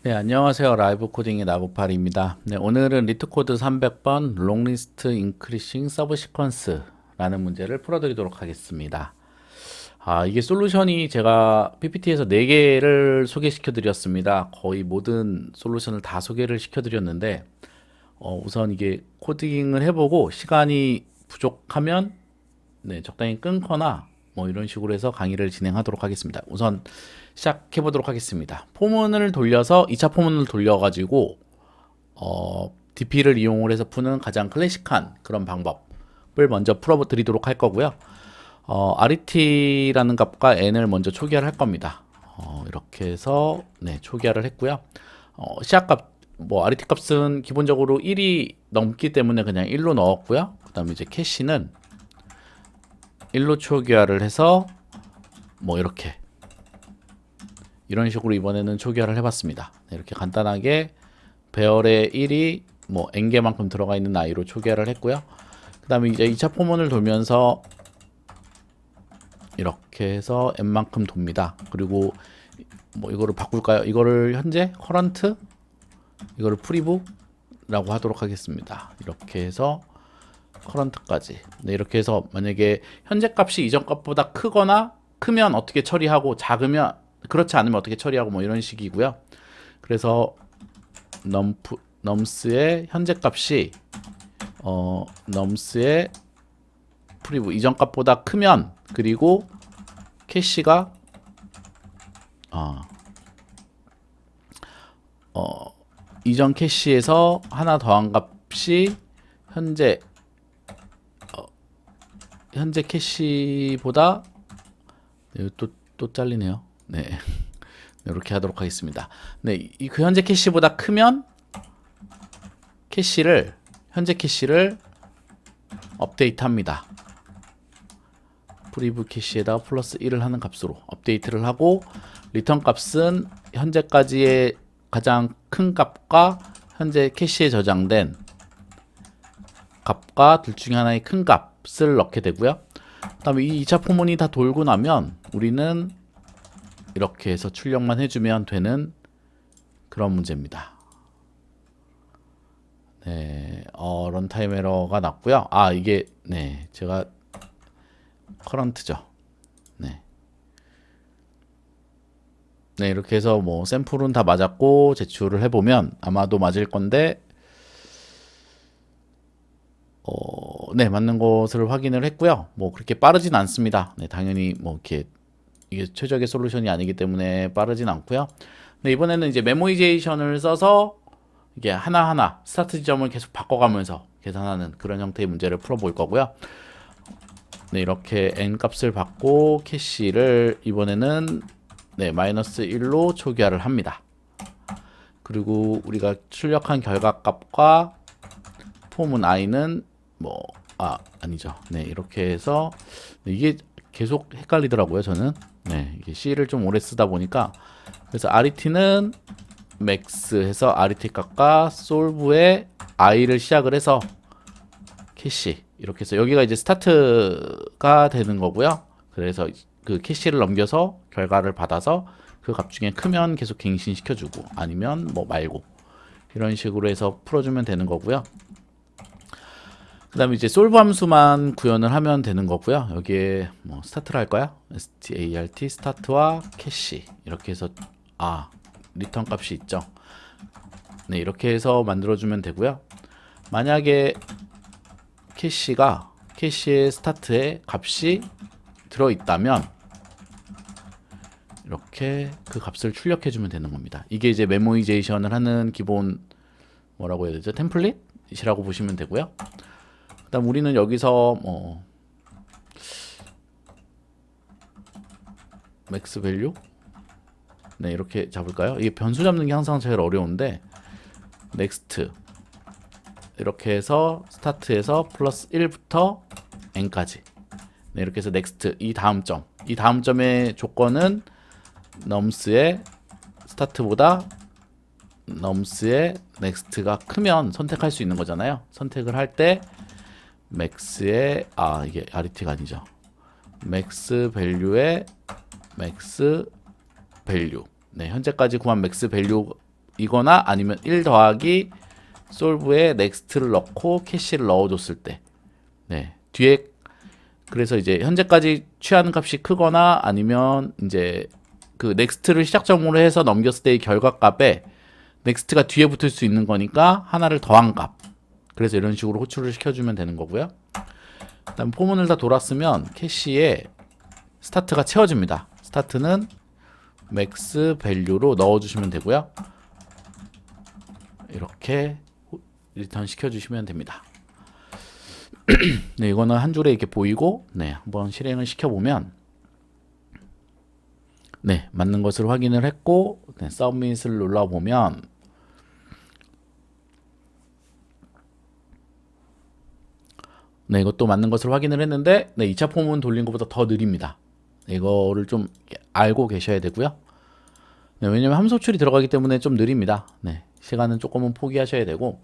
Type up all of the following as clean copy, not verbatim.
네, 안녕하세요. 라이브 코딩의 나고팔입니다. 네, 오늘은 리트코드 300번 롱리스트 인크리싱 서브 시퀀스라는 문제를 풀어드리도록 하겠습니다. 이게 솔루션이 제가 PPT에서 4개를 소개시켜 드렸습니다. 거의 모든 솔루션을 다 소개를 시켜 드렸는데, 우선 이게 코딩을 해보고 시간이 부족하면 네, 적당히 끊거나 뭐 이런 식으로 해서 강의를 진행하도록 하겠습니다. 우선 시작해 보도록 하겠습니다. 포문을 돌려서 2차 포문을 돌려가지고 DP를 이용을 해서 푸는 가장 클래식한 그런 방법을 먼저 풀어드리도록 할 거고요. RET라는 값과 n을 먼저 초기화를 할 겁니다. 이렇게 해서 네, 초기화를 했고요. 시작값 뭐 RET 값은 기본적으로 1이 넘기 때문에 그냥 1로 넣었고요. 그다음에 이제 캐시는 1로 초기화를 해서 뭐 이렇게 이런 식으로 이번에는 초기화를 해봤습니다. 네, 이렇게 간단하게 배열의 1이 뭐 n개만큼 들어가 있는 i로 초기화를 했고요. 그 다음에 이제 2차 포문을 돌면서 이렇게 해서 n만큼 돕니다. 그리고 뭐 이거를 바꿀까요? 이거를 현재 current, 이거를 preview라고 하도록 하겠습니다. 이렇게 해서 current까지. 네, 이렇게 해서 만약에 현재 값이 이전 값보다 크면 어떻게 처리하고 작으면 그렇지 않으면 어떻게 처리하고 뭐 이런 식이고요. 그래서 nums의 현재 값이 nums의 프리브 이전 값보다 크면 그리고 캐시가 이전 캐시에서 하나 더한 값이 현재 캐시보다 네, 또 잘리네요. 네. 이렇게 하도록 하겠습니다. 네, 그 현재 캐시보다 크면 현재 캐시를 업데이트합니다. 프리브 캐시에다가 플러스 1을 하는 값으로 업데이트를 하고 리턴 값은 현재까지의 가장 큰 값과 현재 캐시에 저장된 값과 둘 중에 하나의 큰 값을 넣게 되고요. 그 다음에 이 2차 포문이 다 돌고 나면 우리는 이렇게 해서 출력만 해주면 되는 그런 문제입니다. 네, 런타임 에러가 났고요. 이게 네, 제가 커런트죠. 네. 네, 이렇게 해서 뭐 샘플은 다 맞았고 제출을 해보면 아마도 맞을 건데 네, 맞는 것을 확인을 했고요. 뭐 그렇게 빠르진 않습니다. 네, 당연히 뭐 이렇게 이게 최적의 솔루션이 아니기 때문에 빠르진 않고요. 네, 이번에는 이제 메모이제이션을 써서 이게 하나하나 스타트 지점을 계속 바꿔가면서 계산하는 그런 형태의 문제를 풀어볼 거고요. 네, 이렇게 n 값을 받고 캐시를 이번에는 네, 마이너스 1로 초기화를 합니다. 그리고 우리가 출력한 결과값과 포문 i는 뭐 아니죠. 네, 이렇게 해서 네, 이게 계속 헷갈리더라고요. 저는 네, 이게 C를 좀 오래 쓰다 보니까 그래서 RET는 max 해서 RET 값과 solve의 i를 시작을 해서 캐시 이렇게 해서 여기가 이제 스타트가 되는 거고요. 그래서 그 캐시를 넘겨서 결과를 받아서 그 값 중에 크면 계속 갱신시켜주고 아니면 뭐 말고 이런 식으로 해서 풀어주면 되는 거고요. 그 다음에 이제 솔브 함수만 구현을 하면 되는 거고요. 여기에 뭐 스타트를 할까요? start 스타트와 캐시 이렇게 해서 리턴 값이 있죠. 네, 이렇게 해서 만들어주면 되고요. 만약에 캐시의 스타트에 값이 들어있다면 이렇게 그 값을 출력해주면 되는 겁니다. 이게 이제 메모이제이션을 하는 기본 뭐라고 해야 되죠? 템플릿이라고 보시면 되고요. 그다음 우리는 여기서 뭐 맥스 밸류 네, 이렇게 잡을까요? 이게 변수 잡는 게 항상 제일 어려운데 넥스트 이렇게 해서 스타트에서 플러스 1부터 n까지 네, 이렇게 해서 넥스트 이 다음 점의 조건은 nums의 스타트보다 nums의 넥스트가 크면 선택할 수 있는 거잖아요. 선택을 할 때 max의 이게 RET가 아니죠. max 밸류의 max 밸류 네, 현재까지 구한 맥스 밸류 이거나 아니면 1 더하기 솔브에 넥스트를 넣고 캐시를 넣어줬을 때, 네, 뒤에 그래서 이제 현재까지 취하는 값이 크거나 아니면 이제 그 넥스트를 시작점으로 해서 넘겼을 때의 결과값에 넥스트가 뒤에 붙을 수 있는 거니까 하나를 더한 값. 그래서 이런 식으로 호출을 시켜주면 되는 거고요. 그다음 포문을 다 돌았으면 캐시에 스타트가 채워집니다. 스타트는 맥스 밸류로 넣어주시면 되고요. 이렇게 리턴 시켜주시면 됩니다. 네, 이거는 한 줄에 이렇게 보이고, 네, 한번 실행을 시켜보면, 네, 맞는 것을 확인을 했고, 네, 서밋을 눌러보면, 네, 이것도 맞는 것을 확인을 했는데, 네, 2차 폼은 돌린 것보다 더 느립니다. 네, 이거를 좀 알고 계셔야 되고요. 네, 왜냐면 함수 호출이 들어가기 때문에 좀 느립니다. 네, 시간은 조금은 포기하셔야 되고,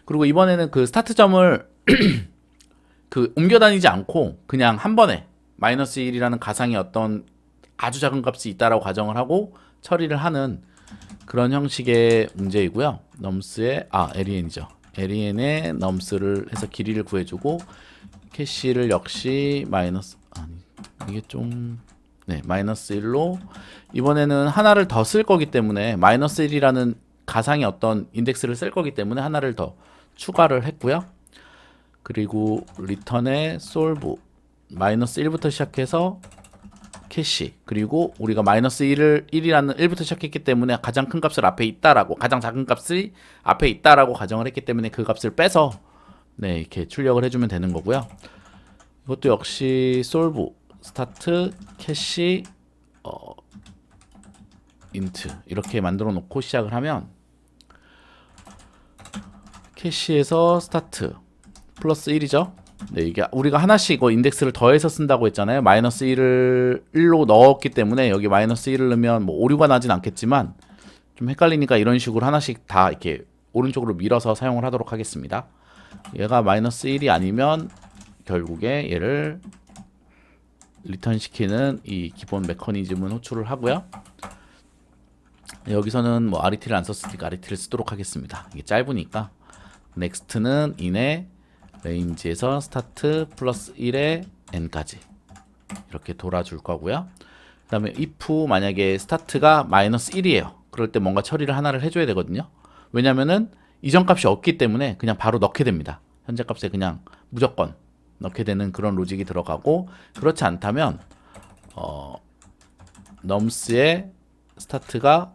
그리고 이번에는 그 스타트점을 그 옮겨 다니지 않고 그냥 한 번에 마이너스 1이라는 가상의 어떤 아주 작은 값이 있다라고 가정을 하고 처리를 하는 그런 형식의 문제이고요. 넘스의 LEN이죠. LEN의 넘스를 해서 길이를 구해주고 캐시를 역시 마이너스 이게 좀 마이너스 1로 이번에는 하나를 더 쓸 거기 때문에 마이너스 1이라는 가상의 어떤 인덱스를 쓸 거기 때문에 하나를 더 추가를 했고요. 그리고 리턴의 솔브 마이너스 1부터 시작해서 캐시 그리고 우리가 마이너스 1이라는 1부터 시작했기 때문에 가장 큰 값을 앞에 있다라고 가장 작은 값이 앞에 있다라고 가정을 했기 때문에 그 값을 빼서 이렇게 출력을 해주면 되는 거고요. 이것도 역시 솔브 스타트 캐시 인트 이렇게 만들어 놓고 시작을 하면 캐시에서 스타트 플러스 1이죠. 네, 이게 우리가 하나씩 이거 인덱스를 더해서 쓴다고 했잖아요. 마이너스 1을 1로 넣었기 때문에 여기 마이너스 1을 넣으면 뭐 오류가 나진 않겠지만 좀 헷갈리니까 이런 식으로 하나씩 다 이렇게 오른쪽으로 밀어서 사용을 하도록 하겠습니다. 얘가 마이너스 1이 아니면 결국에 얘를 리턴 시키는 이 기본 메커니즘은 호출을 하고요. 여기서는 뭐 RET를 안 썼으니까 RET를 쓰도록 하겠습니다. 이게 짧으니까 넥스트는 in의 레인지에서 스타트 플러스 1에 n까지 이렇게 돌아줄 거고요. 그 다음에 if 만약에 스타트가 마이너스 1이에요. 그럴 때 뭔가 처리를 하나를 해줘야 되거든요. 왜냐면은 이전 값이 없기 때문에 그냥 바로 넣게 됩니다. 현재 값에 그냥 무조건 넣게 되는 그런 로직이 들어가고 그렇지 않다면 넘스의 스타트가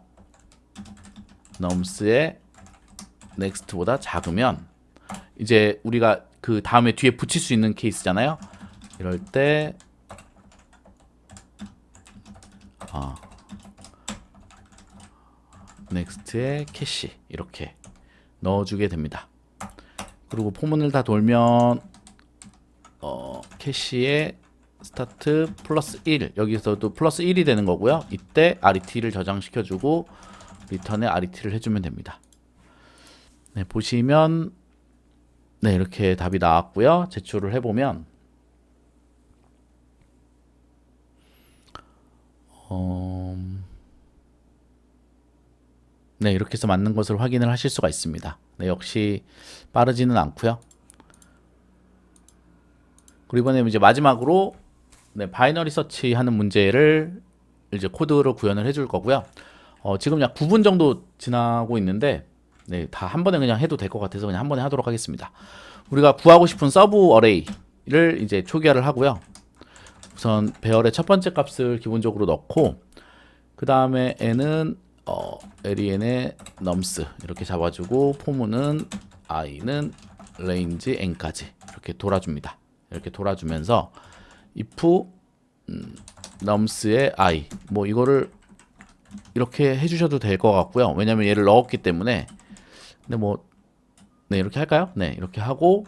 넘스의 넥스트보다 작으면 이제 우리가 그 다음에 뒤에 붙일 수 있는 케이스잖아요. 이럴 때 넥스트의 캐시 이렇게 넣어주게 됩니다. 그리고 포문을 다 돌면 캐시의 스타트 플러스 1 여기서도 플러스 1이 되는 거고요. 이때 RET를 저장시켜주고 리턴에 RET를 해주면 됩니다. 네, 보시면 이렇게 답이 나왔고요. 제출을 해보면 이렇게 해서 맞는 것을 확인을 하실 수가 있습니다. 역시 빠르지는 않고요. 그리고 이번에 이제 마지막으로 바이너리 서치 하는 문제를 이제 코드로 구현을 해줄 거고요. 지금 약 9분 정도 지나고 있는데 다 한 번에 그냥 해도 될 것 같아서 그냥 한 번에 하도록 하겠습니다. 우리가 구하고 싶은 서브 어레이를 이제 초기화를 하고요. 우선 배열의 첫 번째 값을 기본적으로 넣고 그 다음에 n은 len의 넘스 이렇게 잡아주고 포문은 i는 range n까지 이렇게 돌아줍니다. 이렇게 돌아주면서 if nums의 i 뭐 이거를 이렇게 해주셔도 될 것 같고요. 왜냐면 얘를 넣었기 때문에 근데 뭐 이렇게 할까요? 이렇게 하고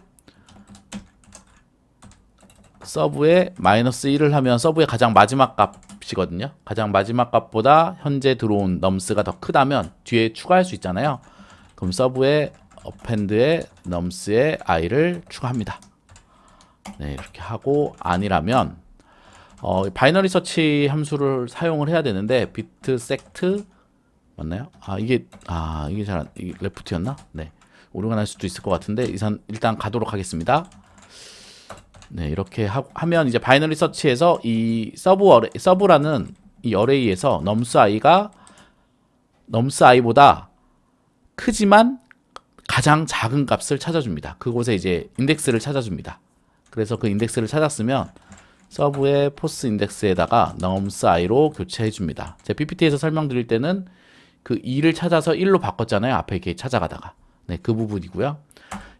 서브에 마이너스 1을 하면 서브의 가장 마지막 값이거든요. 가장 마지막 값보다 현재 들어온 넘스가 더 크다면 뒤에 추가할 수 있잖아요. 그럼 서브에 append의 넘스의 i를 추가합니다. 이렇게 하고 아니라면 바이너리 서치 함수를 사용을 해야 되는데 비트 섹트 맞나요? 이게 이게 레프트였나? 네. 오류가 날 수도 있을 것 같은데 일단 가도록 하겠습니다. 네, 이렇게 하면 이제 바이너리 서치에서 이 서브라는 이 어레이에서 넘스 i보다 크지만 가장 작은 값을 찾아줍니다. 그곳에 이제 인덱스를 찾아줍니다. 그래서 그 인덱스를 찾았으면 서브의 포스 인덱스에다가 넘스 i로 교체해 줍니다. 제 PPT에서 설명드릴 때는 그 2를 찾아서 1로 바꿨잖아요. 앞에 이렇게 찾아가다가. 네, 그 부분이고요.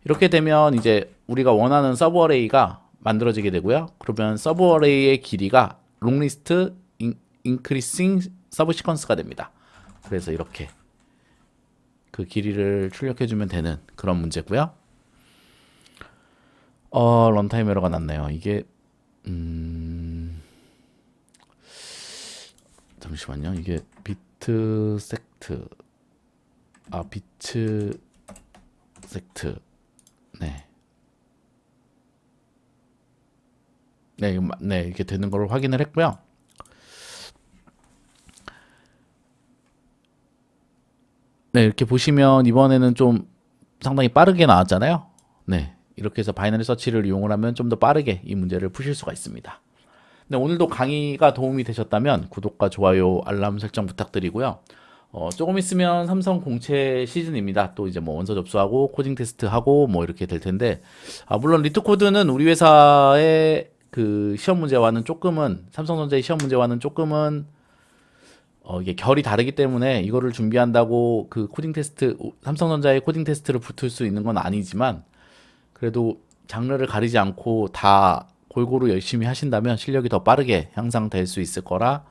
이렇게 되면 이제 우리가 원하는 서브 어레이가 만들어지게 되고요. 그러면 서브 어레이의 길이가 롱리스트 인크리싱 서브 시퀀스가 됩니다. 그래서 이렇게 그 길이를 출력해주면 되는 그런 문제고요. 런타임 에러가 났네요. 이게 잠시만요. 이게 비트 섹트 비트 섹트 네. 네, 이렇게 되는 걸 확인을 했고요. 네, 이렇게 보시면 이번에는 좀 상당히 빠르게 나왔잖아요. 네, 이렇게 해서 바이너리 서치를 이용을 하면 좀 더 빠르게 이 문제를 푸실 수가 있습니다. 네, 오늘도 강의가 도움이 되셨다면 구독과 좋아요, 알람 설정 부탁드리고요. 조금 있으면 삼성 공채 시즌입니다. 또 이제 뭐 원서 접수하고 코딩 테스트 하고 뭐 이렇게 될 텐데, 물론 리트 코드는 우리 회사의 그 시험 문제와는 조금은 삼성전자의 시험 문제와는 조금은 이게 결이 다르기 때문에 이거를 준비한다고 그 코딩 테스트 삼성전자의 코딩 테스트를 붙을 수 있는 건 아니지만 그래도 장르를 가리지 않고 다 골고루 열심히 하신다면 실력이 더 빠르게 향상될 수 있을 거라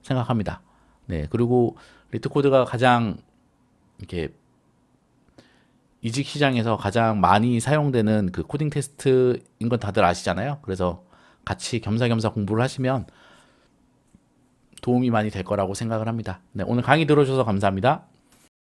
생각합니다. 네, 그리고 리트 코드가 가장 이렇게 이직 시장에서 가장 많이 사용되는 그 코딩 테스트인 건 다들 아시잖아요. 그래서 같이 겸사겸사 공부를 하시면 도움이 많이 될 거라고 생각을 합니다. 네, 오늘 강의 들어주셔서 감사합니다.